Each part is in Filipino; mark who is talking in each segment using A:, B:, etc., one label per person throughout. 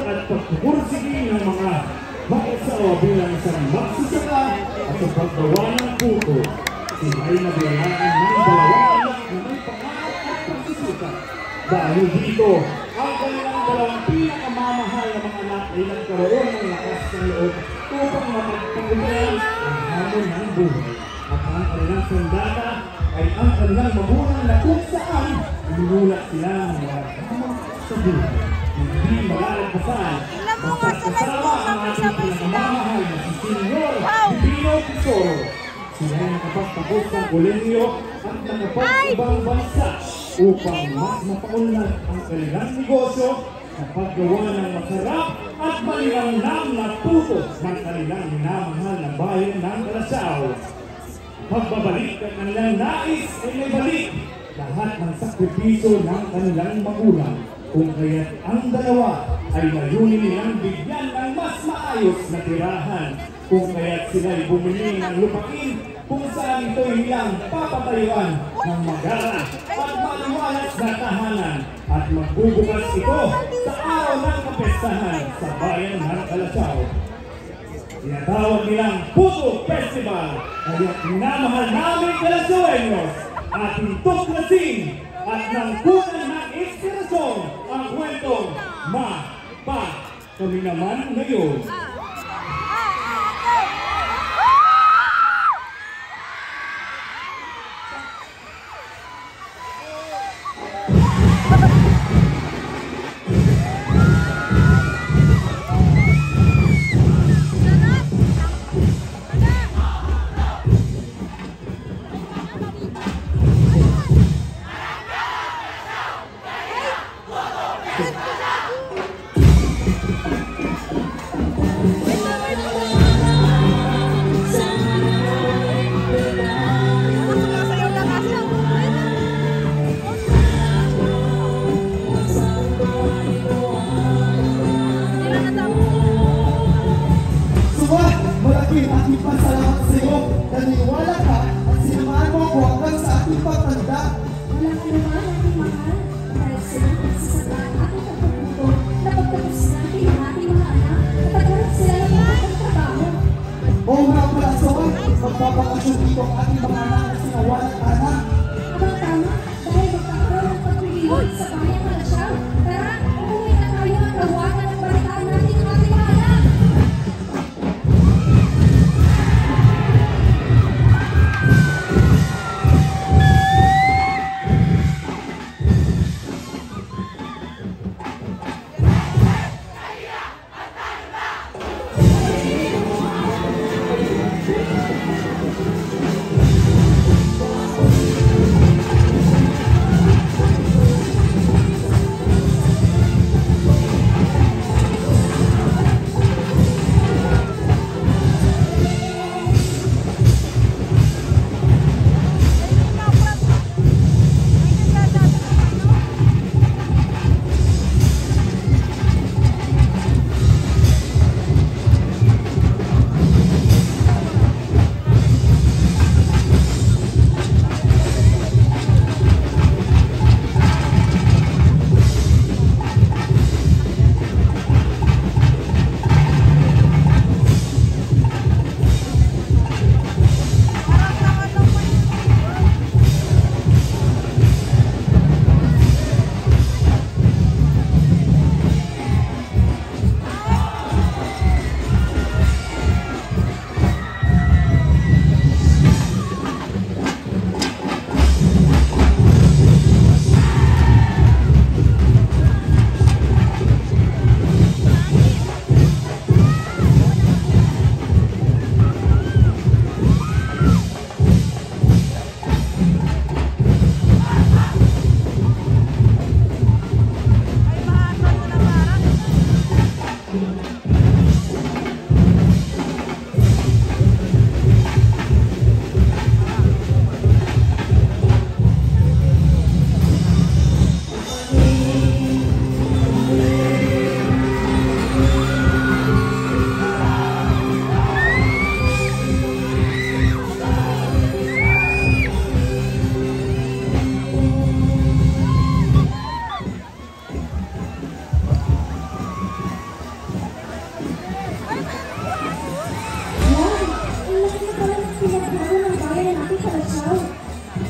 A: at pagpupursige ng mga mag-asawa bilang isang magsasaka at sa paggawa ng puto. Sila ay naglalaan ng dalawang anak na may pangarap at pagsusuka. Dahil dito, ang kanilang dalawang pinakamamahal na mga anak ay nagkaroon ng lakas ng loob upang mapagpagpunan ang hamon ng buhay. At ang kanilang sandata ay ang kanilang magulang na kung saan inulat sila ng walang hamon sa buhay. Hindi malalagpasan basta kasama ang ating pinakamamahal na si Senyor Divino Tesoro. Sila ay nakapagtapos ng kolehiyo at nakapag-ibang bansa upang mas mapaunlad ang kanilang negosyo sa paggawa ng masarap at maliwanag na puto ng kanilang minamahal na bayan ng Caraçao. Pagbabalik ng kanilang nais ay may balik lahat ng sakripisyo ng kanilang magulang. Kung kaya't ang dalawa ay layunin nilang bigyan ng mas maayos na tirahan. Kung kaya't sila'y bumili ng lupain kung saan ito'y nilang papatayuan ng magara at maliwalas na tahanan at magbubukas ito sa araw ng kapestahan sa bayan ng Caraçao. Tinatawag nilang Puto Festival, kaya minamahal namin Caraçaoeños, ating tuklasin at nangkunan ng inspirasyon ang kwentong Ma-Pa Kami Naman Ngayon.
B: Aking pasalamat sa iyo, naniwala ka at sinamahan mo ako hanggang sa aking pagtanda.
C: Walang anuman aking mahal, dahil sa nagsasaka aking pagpupunto na pagtapos natin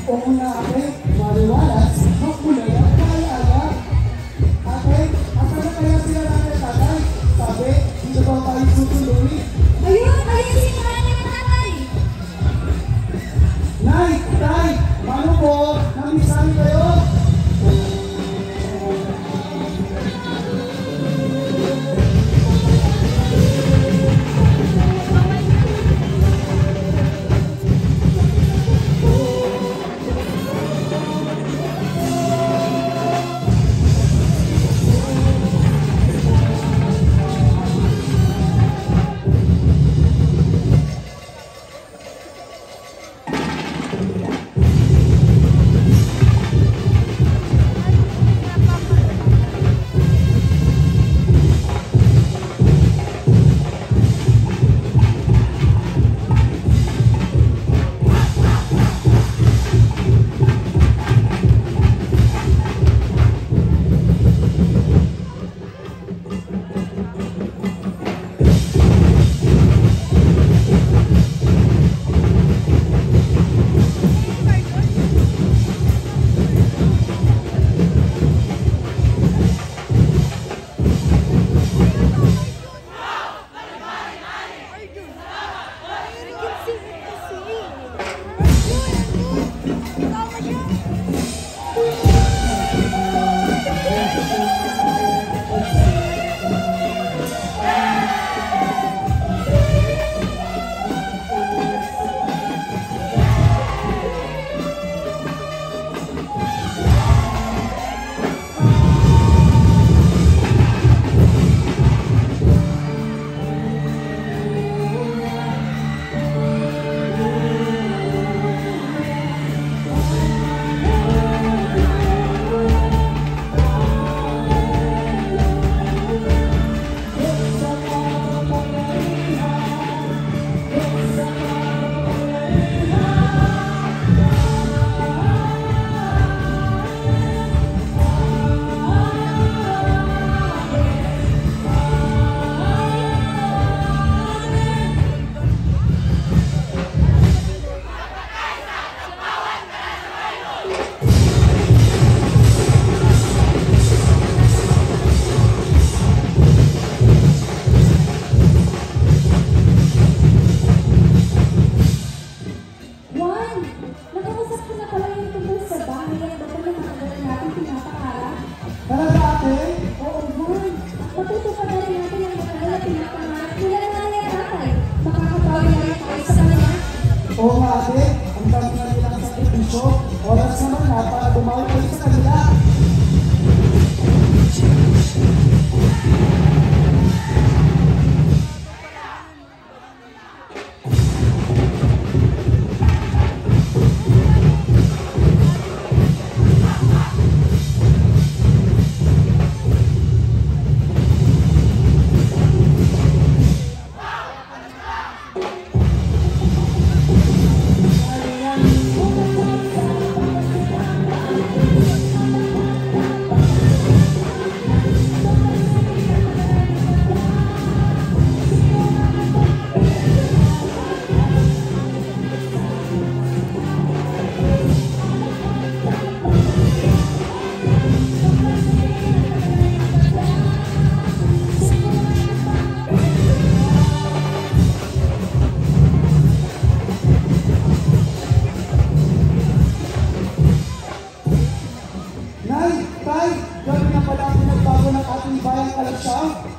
B: Oo nga ate, maliwalas, makulay at kaya-aya. Ate, asan na kaya sila natin tatay? Sabi, dito daw tayo tutuloy.
C: Ayun, sinirahan niya ng tatay.
B: Nay, tay, paano po? Namisan kayo? Oo nga ate, ang dami na nilang sakripisyo. Oras naman na para bumawi kayo sa kanila.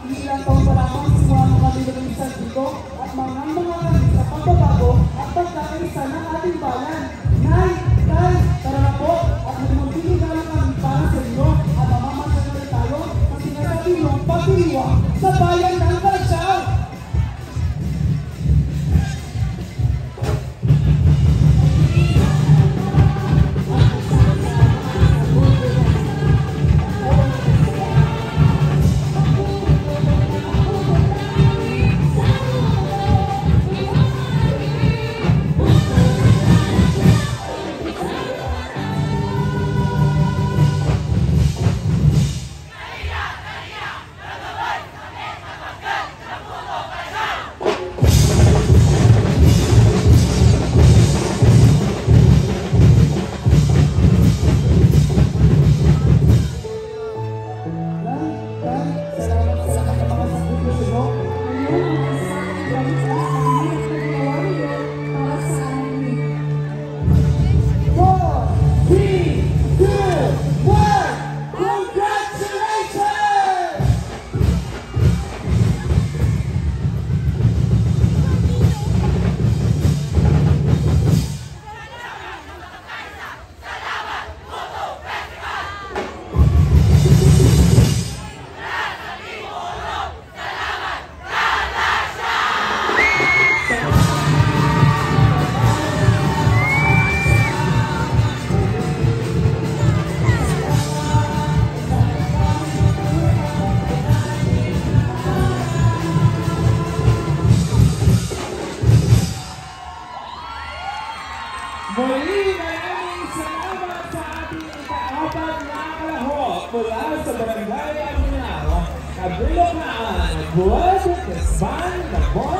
B: Ilang taon pa lamang sinuha ng kabilang dito at mga sa pagbabago at pagkakaisa ng ating bayan. Nay, tay, tara na po at magmultili na lang kami para sa inyo at mamamasan na tayo sa sinasabi ng pagdiriwang sa bayan ng Calasiao.
D: Muli, maraming salamat sa ating ika-apat na kalahok mula sa Barangay Aguinaldo, Kabulongan, Buwan, Kesban, Nabon,